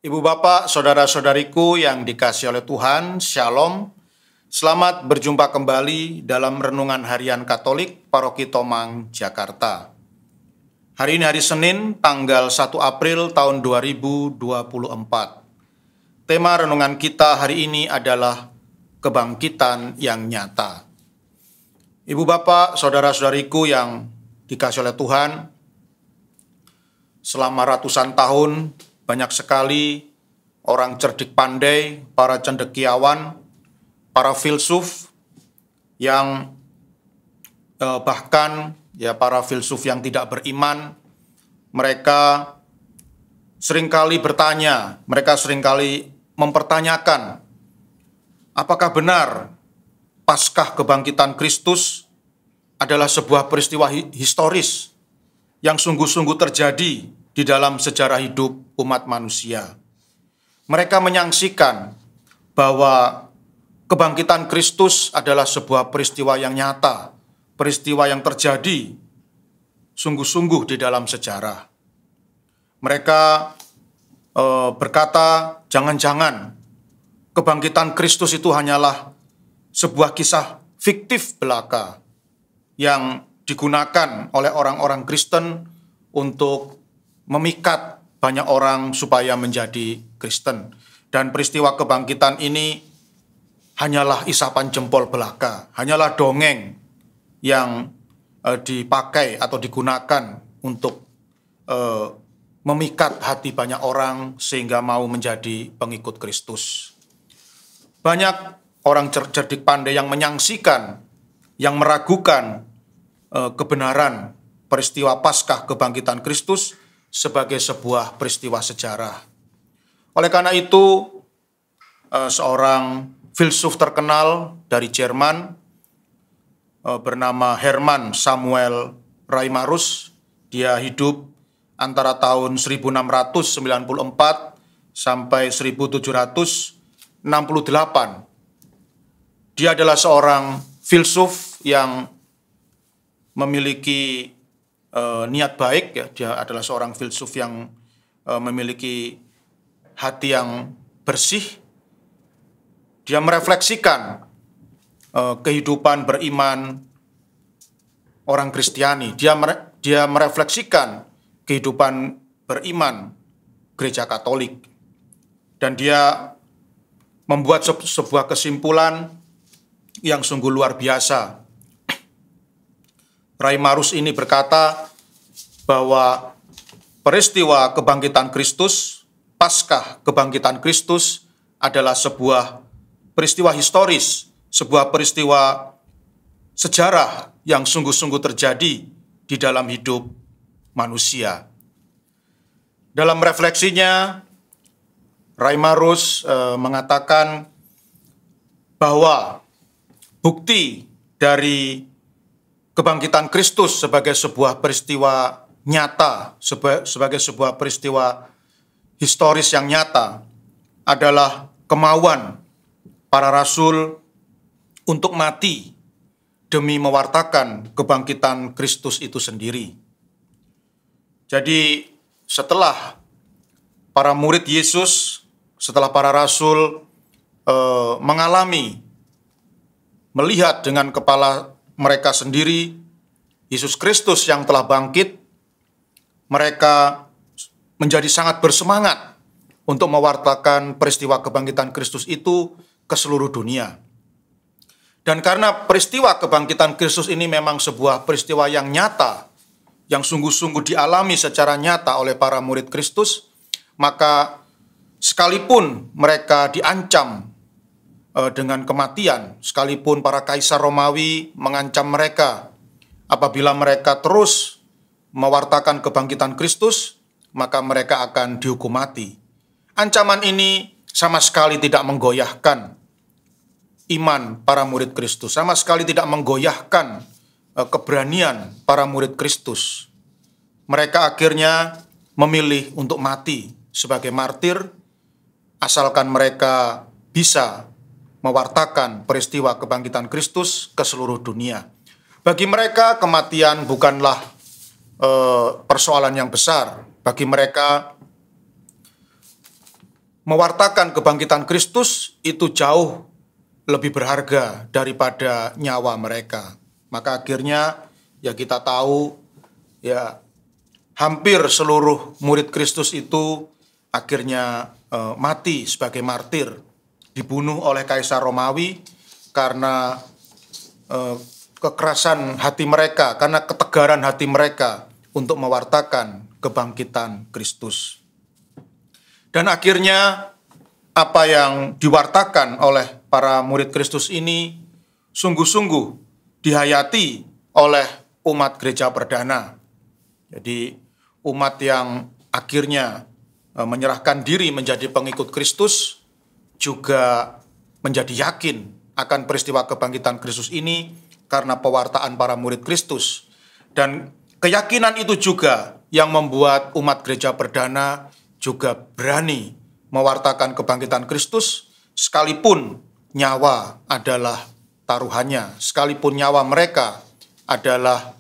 Ibu bapak, saudara-saudariku yang dikasihi oleh Tuhan, Shalom. Selamat berjumpa kembali dalam Renungan Harian Katolik Paroki Tomang, Jakarta. Hari ini hari Senin, tanggal 1 April tahun 2024. Tema renungan kita hari ini adalah kebangkitan yang nyata. Ibu bapak, saudara-saudariku yang dikasihi oleh Tuhan, selama ratusan tahun banyak sekali orang cerdik pandai, para cendekiawan, para filsuf yang bahkan para filsuf yang tidak beriman, mereka seringkali bertanya, mereka seringkali mempertanyakan, apakah benar Paskah kebangkitan Kristus adalah sebuah peristiwa historis yang sungguh-sungguh terjadi di dalam sejarah hidup umat manusia. Mereka menyaksikan bahwa kebangkitan Kristus adalah sebuah peristiwa yang nyata, peristiwa yang terjadi sungguh-sungguh di dalam sejarah. Mereka berkata, jangan-jangan kebangkitan Kristus itu hanyalah sebuah kisah fiktif belaka yang digunakan oleh orang-orang Kristen untuk memikat banyak orang supaya menjadi Kristen. Dan peristiwa kebangkitan ini hanyalah isapan jempol belaka, hanyalah dongeng yang dipakai atau digunakan untuk memikat hati banyak orang sehingga mau menjadi pengikut Kristus. Banyak orang cerdik pandai yang menyaksikan, yang meragukan kebenaran peristiwa Paskah kebangkitan Kristus sebagai sebuah peristiwa sejarah. Oleh karena itu, seorang filsuf terkenal dari Jerman bernama Hermann Samuel Reimarus, dia hidup antara tahun 1694 sampai 1768. Dia adalah seorang filsuf yang memiliki niat baik, ya. Dia adalah seorang filsuf yang memiliki hati yang bersih. Dia merefleksikan kehidupan beriman orang Kristiani. Dia merefleksikan kehidupan beriman Gereja Katolik. Dan dia membuat sebuah kesimpulan yang sungguh luar biasa. Reimarus ini berkata bahwa peristiwa kebangkitan Kristus, Paskah kebangkitan Kristus adalah sebuah peristiwa historis, sebuah peristiwa sejarah yang sungguh-sungguh terjadi di dalam hidup manusia. Dalam refleksinya, Reimarus mengatakan bahwa bukti dari kebangkitan Kristus sebagai sebuah peristiwa nyata, sebagai sebuah peristiwa historis yang nyata adalah kemauan para rasul untuk mati demi mewartakan kebangkitan Kristus itu sendiri. Jadi setelah para murid Yesus, setelah para rasul melihat dengan kepala mereka sendiri Yesus Kristus yang telah bangkit, mereka menjadi sangat bersemangat untuk mewartakan peristiwa kebangkitan Kristus itu ke seluruh dunia. Dan karena peristiwa kebangkitan Kristus ini memang sebuah peristiwa yang nyata, yang sungguh-sungguh dialami secara nyata oleh para murid Kristus, maka sekalipun mereka diancam dengan kematian, sekalipun para kaisar Romawi mengancam mereka, apabila mereka terus mewartakan kebangkitan Kristus, maka mereka akan dihukum mati. Ancaman ini sama sekali tidak menggoyahkan iman para murid Kristus, sama sekali tidak menggoyahkan keberanian para murid Kristus. Mereka akhirnya memilih untuk mati sebagai martir, asalkan mereka bisa mewartakan peristiwa kebangkitan Kristus ke seluruh dunia. Bagi mereka kematian bukanlah persoalan yang besar. Bagi mereka mewartakan kebangkitan Kristus itu jauh lebih berharga daripada nyawa mereka. Maka akhirnya ya kita tahu ya hampir seluruh murid Kristus itu akhirnya mati sebagai martir, dibunuh oleh Kaisar Romawi karena kekerasan hati mereka, karena ketegaran hati mereka untuk mewartakan kebangkitan Kristus. Dan akhirnya apa yang diwartakan oleh para murid Kristus ini sungguh-sungguh dihayati oleh umat gereja perdana. Jadi umat yang akhirnya menyerahkan diri menjadi pengikut Kristus juga menjadi yakin akan peristiwa kebangkitan Kristus ini karena pewartaan para murid Kristus. Dan keyakinan itu juga yang membuat umat gereja perdana juga berani mewartakan kebangkitan Kristus sekalipun nyawa adalah taruhannya, sekalipun nyawa mereka adalah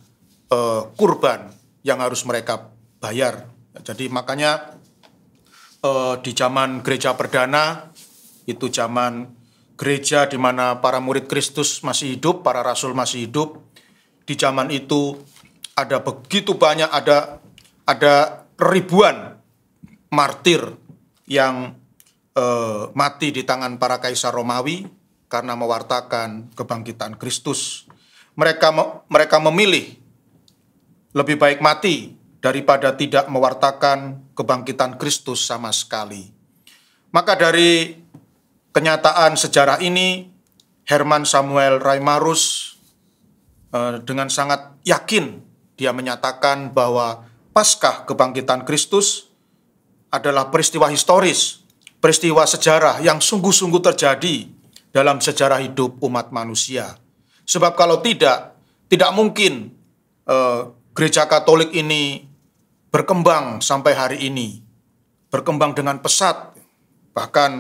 kurban yang harus mereka bayar. Jadi makanya di zaman gereja perdana, itu zaman gereja di mana para murid Kristus masih hidup, para rasul masih hidup. Di zaman itu ada begitu banyak, ada ribuan martir yang mati di tangan para kaisar Romawi karena mewartakan kebangkitan Kristus. Mereka memilih lebih baik mati daripada tidak mewartakan kebangkitan Kristus sama sekali. Maka dari kenyataan sejarah ini, Herman Samuel Reimarus dengan sangat yakin dia menyatakan bahwa Paskah kebangkitan Kristus adalah peristiwa historis, peristiwa sejarah yang sungguh-sungguh terjadi dalam sejarah hidup umat manusia. Sebab kalau tidak mungkin gereja Katolik ini berkembang sampai hari ini, berkembang dengan pesat. Bahkan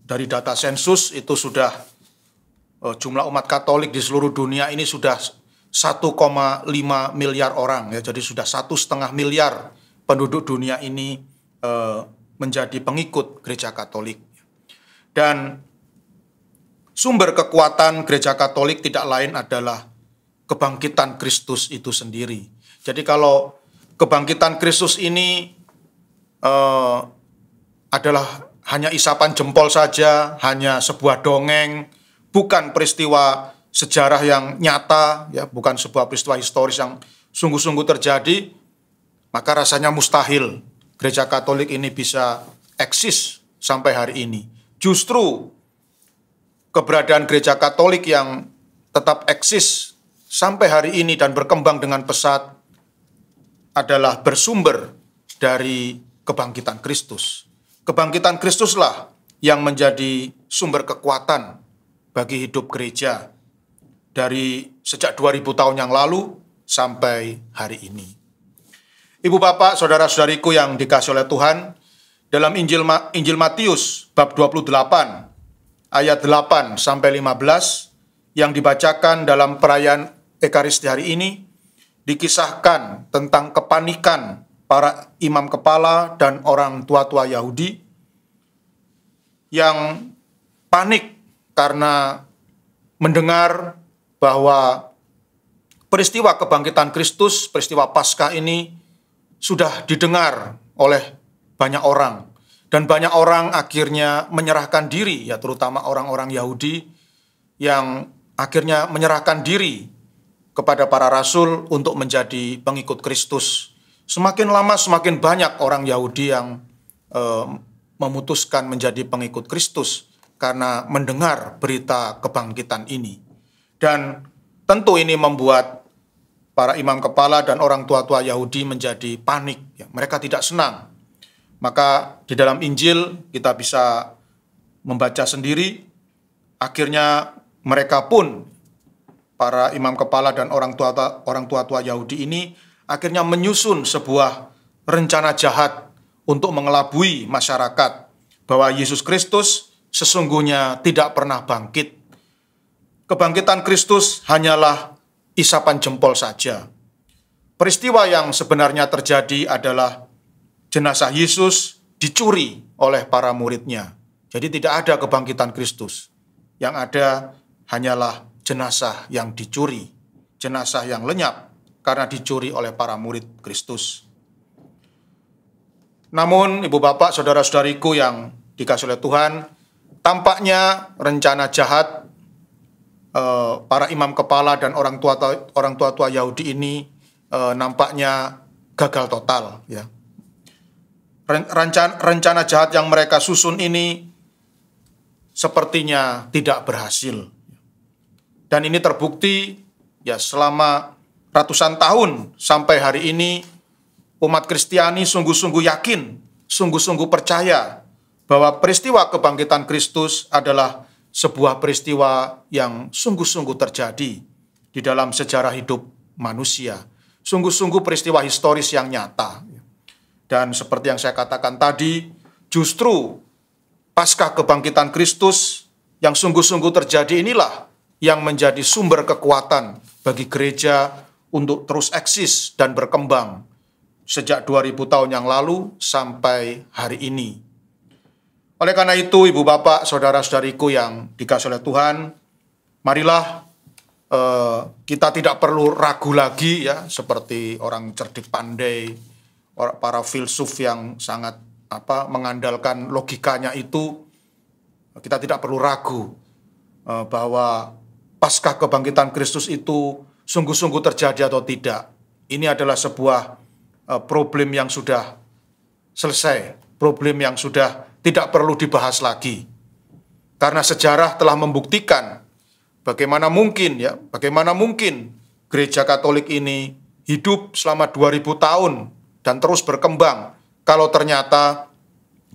dari data sensus itu sudah jumlah umat Katolik di seluruh dunia ini sudah 1,5 miliar orang, ya. Jadi sudah 1,5 miliar penduduk dunia ini menjadi pengikut gereja Katolik. Dan sumber kekuatan gereja Katolik tidak lain adalah kebangkitan Kristus itu sendiri. Jadi kalau kebangkitan Kristus ini adalah hanya isapan jempol saja, hanya sebuah dongeng, bukan peristiwa sejarah yang nyata, ya, bukan sebuah peristiwa historis yang sungguh-sungguh terjadi, maka rasanya mustahil gereja Katolik ini bisa eksis sampai hari ini. Justru keberadaan gereja Katolik yang tetap eksis sampai hari ini dan berkembang dengan pesat adalah bersumber dari kebangkitan Kristus. Kebangkitan Kristuslah yang menjadi sumber kekuatan bagi hidup gereja dari sejak 2000 tahun yang lalu sampai hari ini. Ibu bapak, saudara-saudariku yang dikasihi oleh Tuhan, dalam Injil Matius bab 28 ayat 8 sampai 15 yang dibacakan dalam perayaan Ekaristi hari ini, dikisahkan tentang kepanikan para imam kepala dan orang tua-tua Yahudi yang panik karena mendengar bahwa peristiwa kebangkitan Kristus, peristiwa Paskah ini sudah didengar oleh banyak orang. Dan banyak orang akhirnya menyerahkan diri, ya terutama orang-orang Yahudi yang akhirnya menyerahkan diri kepada para rasul untuk menjadi pengikut Kristus. Semakin lama semakin banyak orang Yahudi yang memutuskan menjadi pengikut Kristus karena mendengar berita kebangkitan ini. Dan tentu ini membuat para imam kepala dan orang tua-tua Yahudi menjadi panik. Ya, mereka tidak senang. Maka di dalam Injil kita bisa membaca sendiri, akhirnya mereka pun, para imam kepala dan orang tua-tua Yahudi ini akhirnya menyusun sebuah rencana jahat untuk mengelabui masyarakat bahwa Yesus Kristus sesungguhnya tidak pernah bangkit. Kebangkitan Kristus hanyalah isapan jempol saja. Peristiwa yang sebenarnya terjadi adalah jenazah Yesus dicuri oleh para muridnya. Jadi tidak ada kebangkitan Kristus. Yang ada hanyalah jenazah yang dicuri, jenazah yang lenyap karena dicuri oleh para murid Kristus. Namun Ibu Bapak, Saudara-saudariku yang dikasihi oleh Tuhan, tampaknya rencana jahat para imam kepala dan orang tua Yahudi ini nampaknya gagal total, ya. Rencana jahat yang mereka susun ini sepertinya tidak berhasil. Dan ini terbukti ya selama ratusan tahun sampai hari ini umat Kristiani sungguh-sungguh yakin, sungguh-sungguh percaya bahwa peristiwa kebangkitan Kristus adalah sebuah peristiwa yang sungguh-sungguh terjadi di dalam sejarah hidup manusia. Sungguh-sungguh peristiwa historis yang nyata. Dan seperti yang saya katakan tadi, justru pasca kebangkitan Kristus yang sungguh-sungguh terjadi inilah yang menjadi sumber kekuatan bagi gereja untuk terus eksis dan berkembang sejak 2000 tahun yang lalu sampai hari ini. Oleh karena itu, Ibu Bapak, Saudara-saudariku yang dikasihi oleh Tuhan, marilah kita tidak perlu ragu lagi, ya, seperti orang cerdik pandai, para filsuf yang sangat mengandalkan logikanya itu. Kita tidak perlu ragu bahwa pasca kebangkitan Kristus itu sungguh-sungguh terjadi atau tidak. Ini adalah sebuah problem yang sudah selesai, problem yang sudah tidak perlu dibahas lagi. Karena sejarah telah membuktikan bagaimana mungkin gereja Katolik ini hidup selama 2000 tahun dan terus berkembang kalau ternyata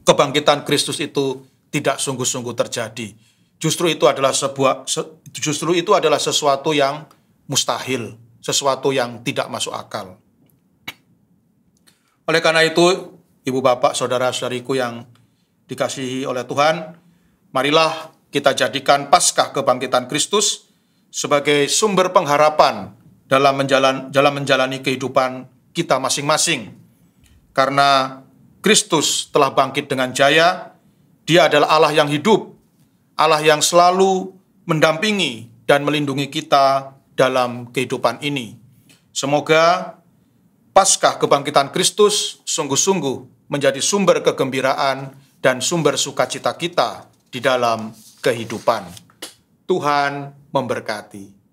kebangkitan Kristus itu tidak sungguh-sungguh terjadi. Justru itu adalah sesuatu yang mustahil, sesuatu yang tidak masuk akal. Oleh karena itu, Ibu Bapak, Saudara-saudariku yang dikasihi oleh Tuhan, marilah kita jadikan pasca kebangkitan Kristus sebagai sumber pengharapan dalam menjalani kehidupan kita masing-masing. Karena Kristus telah bangkit dengan jaya, Dia adalah Allah yang hidup, Allah yang selalu mendampingi dan melindungi kita dalam kehidupan ini. Semoga pasca kebangkitan Kristus sungguh-sungguh menjadi sumber kegembiraan dan sumber sukacita kita di dalam kehidupan. Tuhan memberkati.